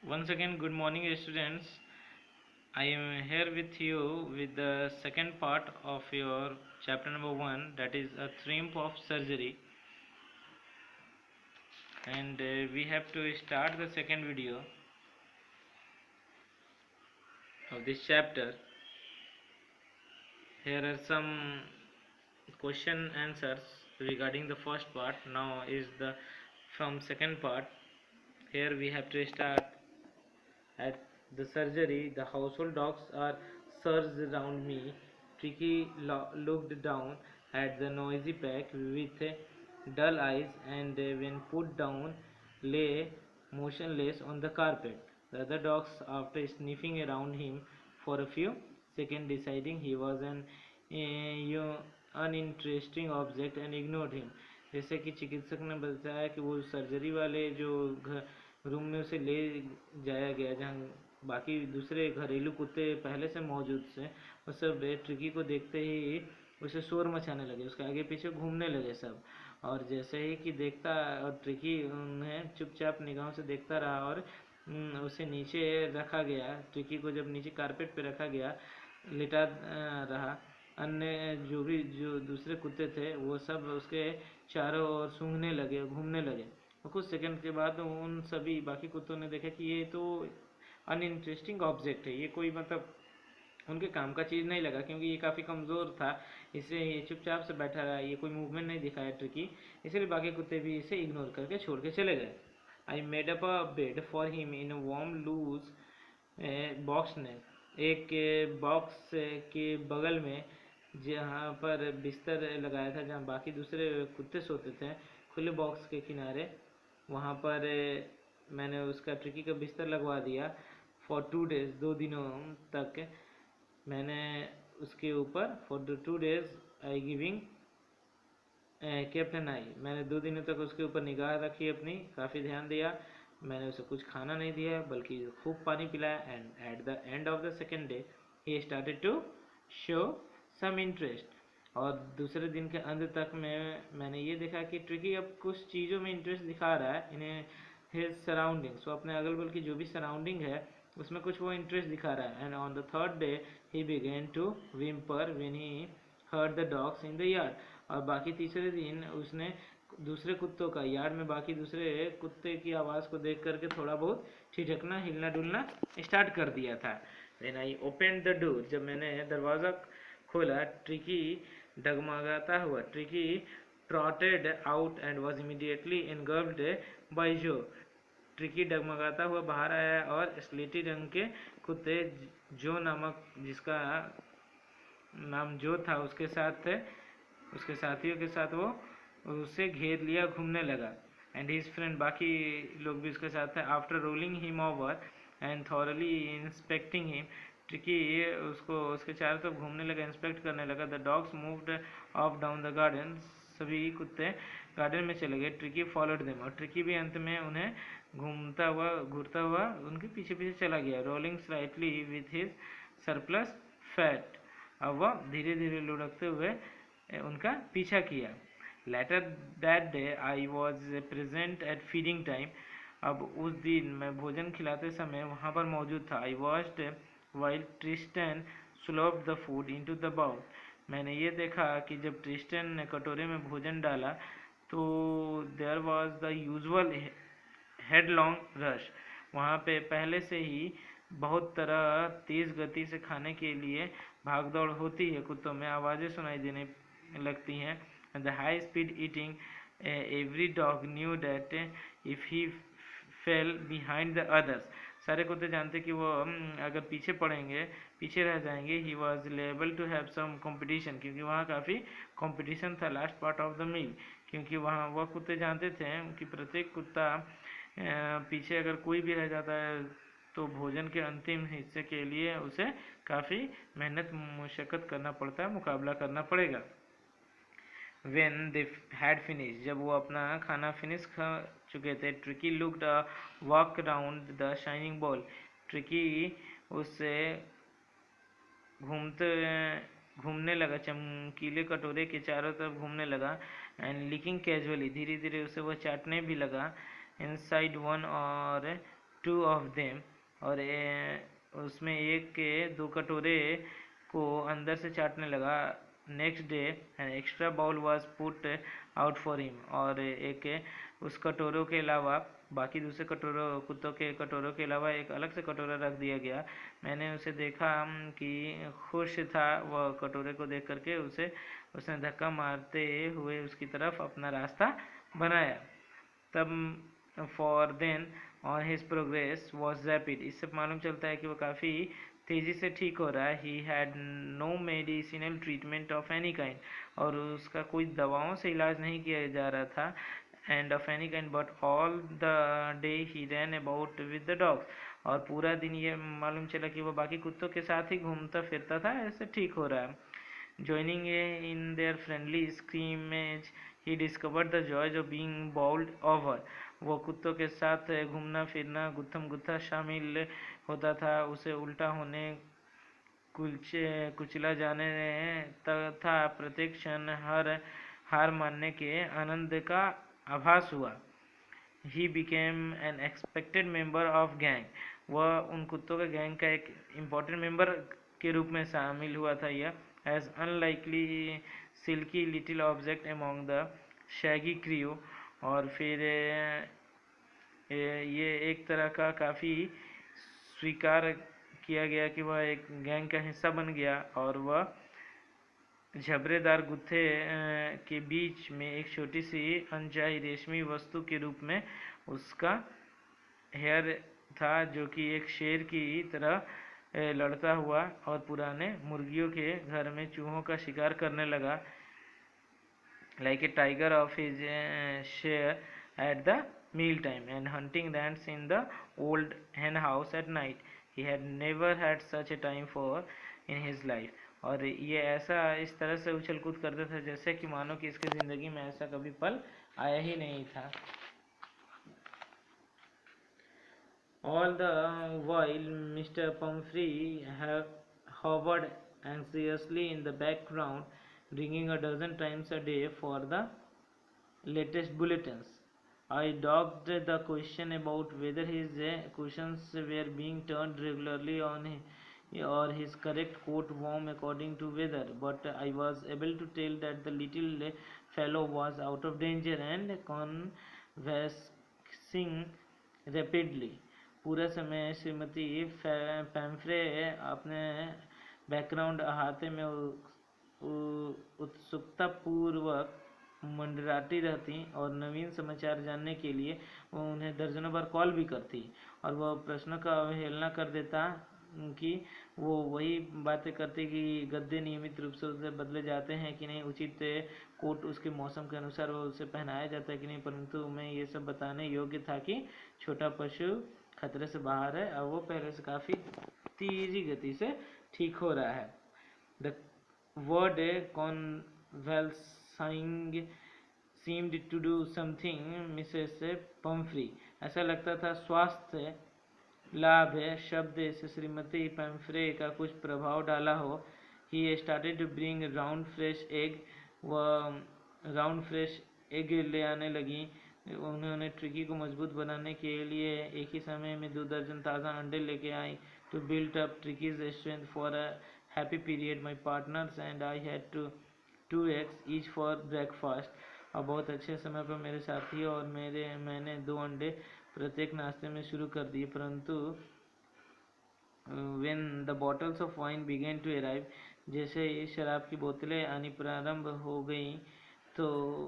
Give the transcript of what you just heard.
Once again, good morning, students. I am here with you with the second part of your chapter number 1, that is a triumph of surgery. And we have to start the second video of this chapter. Here are some question answers regarding the first part. Now is the from second part. Here we have to start. At the surgery, the household dogs are surged around me. Tricky looked down at the noisy pack with dull eyes and when put down lay motionless on the carpet. The other dogs, after sniffing around him for a few seconds, deciding he was an uninteresting object and ignored him. जैसे कि चिकित्सक ने बताया कि वो surgery वाले जो room में उसे ले जाया गया जहाँ बाकी दूसरे घरेलू कुत्ते पहले से मौजूद थे, वो सब ट्रिकी को देखते ही उसे शोर मचाने लगे, उसके आगे पीछे घूमने लगे सब। और जैसे ही कि देखता और ट्रिकी उन्हें चुपचाप निगाहों से देखता रहा और उसे नीचे रखा गया। ट्रिकी को जब नीचे कारपेट पे रखा गया, लिटा रहा। अन्य जो दूसरे कुत्ते थे वो सब उसके चारों ओर सूंघने लगे, घूमने लगे। और कुछ सेकंड के बाद उन सभी बाकी कुत्तों ने देखा कि ये तो अनइंटरेस्टिंग ऑब्जेक्ट है, ये कोई मतलब उनके काम का चीज़ नहीं लगा, क्योंकि ये काफ़ी कमज़ोर था, इससे ये चुपचाप से बैठा रहा, ये कोई मूवमेंट नहीं दिखाया ट्रिकी, इसलिए बाकी कुत्ते भी इसे इग्नोर करके छोड़ के चले गए। I made up a bed for him in warm loose box ने, एक बॉक्स के बगल में जहाँ पर बिस्तर लगाया था, जहाँ बाकी दूसरे कुत्ते सोते थे, खुले बॉक्स के किनारे, वहाँ पर मैंने उसका ट्रिकी का बिस्तर लगवा दिया। फॉर 2 days, 2 दिनों तक मैंने उसके ऊपर for the 2 days I giving captain I, मैंने 2 दिनों तक उसके ऊपर निगाह रखी अपनी, काफ़ी ध्यान दिया। मैंने उसे कुछ खाना नहीं दिया बल्कि खूब पानी पिलाया। And at the end of the second day he started to show some interest, और दूसरे दिन के अंत तक मैंने ये देखा कि ट्रिकी अब कुछ चीज़ों में इंटरेस्ट दिखा रहा है, इन्हें हिज सराउंडिंग्स, वो अपने अगल बगल की जो भी सराउंडिंग है उसमें कुछ वो इंटरेस्ट दिखा रहा है। And on the third day he began to whimper when he heard the dogs in the yard, और बाकी तीसरे दिन उसने दूसरे कुत्तों का, यार्ड में बाकी दूसरे कुत्ते की आवाज़ को देख करके थोड़ा बहुत ठिठकना, हिलना डुलना स्टार्ट कर दिया था। When I open the door, जब मैंने दरवाज़ा खोला, ट्रिकी डगमगाता हुआ, Tricky trotted out and was immediately engulfed by जो, ट्रिकी डगमगाता हुआ बाहर आया और स्लेटी रंग के कुत्ते जो नामक, जिसका नाम जो था, उसके साथ उसके साथियों के साथ वो उसे घेर लिया, घूमने लगा। एंड हिज फ्रेंड, बाकी लोग भी उसके साथ थे। After rolling him over and thoroughly inspecting him, tricky उसको उसके चारों तरफ घूमने लगा, इंस्पेक्ट करने लगा। The dogs moved of down the garden, सभी कुत्ते गार्डन में चले गए। ट्रिकी फॉलोड देम, और ट्रिकी भी अंत में उन्हें घूरता हुआ उनके पीछे पीछे चला गया। Rolling slightly with his surplus fat, अब वह धीरे धीरे लुढ़कते हुए उनका पीछा किया। Later that day I was present at feeding time, अब उस दिन मैं भोजन खिलाते समय वहाँ पर मौजूद था। I watched while Tristan slop the food into the bowl, मैंने ये देखा कि जब ट्रिस्टन ने कटोरे में भोजन डाला तो there was the usual headlong rush, वहाँ पे पहले से ही बहुत तरह तेज़ गति से खाने के लिए भागदौड़ होती है, कुत्तों में आवाज़ें सुनाई देने लगती हैं। The high speed eating, every dog knew that if he fail behind the others, सारे कुत्ते जानते कि वो अगर पीछे पड़ेंगे, पीछे रह जाएंगे, he was able to have some competition, क्योंकि वहाँ काफ़ी कॉम्पिटिशन था last part of the meal, क्योंकि वहाँ वह कुत्ते जानते थे कि प्रत्येक कुत्ता पीछे अगर कोई भी रह जाता है तो भोजन के अंतिम हिस्से के लिए उसे काफ़ी मेहनत मुशक्क़त करना पड़ता है, मुकाबला करना पड़ेगा। When they had finished, जब वो अपना खाना फिनिश खा चुके थे, tricky looked walk around the shining ball, tricky उससे घूमने लगा, चमकीले कटोरे के चारों तरफ घूमने लगा। एंड लिकिंग कैजुअली, धीरे धीरे उसे वह चाटने भी लगा। इनसाइड 1 or 2 of them, और उसमें एक के 2 कटोरे को अंदर से चाटने लगा. Next day an extra bowl was put out for him, और एक उस कटोरों के अलावा बाकी दूसरे कटोरों कुत्तों के कटोरों के अलावा एक अलग से कटोरा रख दिया गया. मैंने उसे देखा कि खुश था. वह कटोरे को देख करके उसने धक्का मारते हुए उसकी तरफ अपना रास्ता बनाया. तब for then on his progress was rapid. इससे मालूम चलता है कि वो काफ़ी तेज़ी से ठीक हो रहा है. He had no medicinal treatment of any kind, और उसका कोई दवाओं से इलाज नहीं किया जा रहा था. And of any kind but all the day he ran about with the dogs, और पूरा दिन ये मालूम चला कि वो बाकी कुत्तों के साथ ही घूमता फिरता था. ऐसे ठीक हो रहा है. Joining in their friendly scrimmage, he discovered the joys of being bowled over. वो कुत्तों के साथ घूमना फिरना गुत्थम गुत्था शामिल होता था. उसे उल्टा होने कुचला जाने तथा प्रत्येक क्षण हार मानने के आनंद का आभास हुआ. He became an expected member of gang. वह उन कुत्तों के गैंग का एक इम्पोर्टेंट मेंबर के रूप में शामिल हुआ था. यह as unlikely silky little object among the shaggy crew, और फिर ये एक तरह का काफ़ी स्वीकार किया गया कि वह एक गैंग का हिस्सा बन गया, और वह झबरेदार गुत्थे के बीच में एक छोटी सी अनचाही रेशमी वस्तु के रूप में उसका हेयर था, जो कि एक शेर की तरह लड़ता हुआ और पुराने मुर्गियों के घर में चूहों का शिकार करने लगा. Like a tiger of his share at the meal time and hunting rats in the old hen house at night. He had never had such a time for in his life. और ये ऐसा इस तरह से उछल कूद करता था जैसे कि मानो कि इसकी ज़िंदगी में ऐसा कभी पल आया ही नहीं था. All the while Mr. Pumphrey hovered anxiously in the background, ringing a dozen times a day for the latest bulletins. I dogged the question about whether his cushions were being turned regularly on or his correct coat warm according to weather, but I was able to tell that the little fellow was out of danger and convalescing rapidly. पूरा समय श्रीमती पैम्फ्रे अपने background अहाते में उत्सुकतापूर्वक मंडराती रहती, और नवीन समाचार जानने के लिए वो उन्हें दर्जनों बार कॉल भी करती, और वह प्रश्नों का अवहेलना कर देता कि वो वही बातें करती कि गद्दे नियमित रूप से उसे बदले जाते हैं कि नहीं, उचित कोट उसके मौसम के अनुसार वो उसे पहनाया जाता है कि नहीं. परंतु मैं ये सब बताने योग्य था कि छोटा पशु खतरे से बाहर है, और वो पहले से काफ़ी तेजी गति से ठीक हो रहा है. The word convalescing seemed to do something. Mrs Pomfrey, ऐसा लगता था स्वास्थ्य लाभ है शब्द से श्रीमती पैम्फ्रे का कुछ प्रभाव डाला हो. He started to bring round fresh egg. वह राउंड फ्रेश एग ले आने लगी. उन्होंने ट्रिकी को मजबूत बनाने के लिए एक ही समय में 2 दर्जन ताज़ा अंडे लेके आई. To build up Tricky's strength for a happy period my partners and I had 2 eggs each for breakfast. और बहुत अच्छे समय पर मेरे साथी और मैंने 2 अंडे प्रत्येक नाश्ते में शुरू कर दिए. परंतु when the bottles of wine began to arrive, जैसे ही शराब की बोतलें आनी प्रारंभ हो गई तो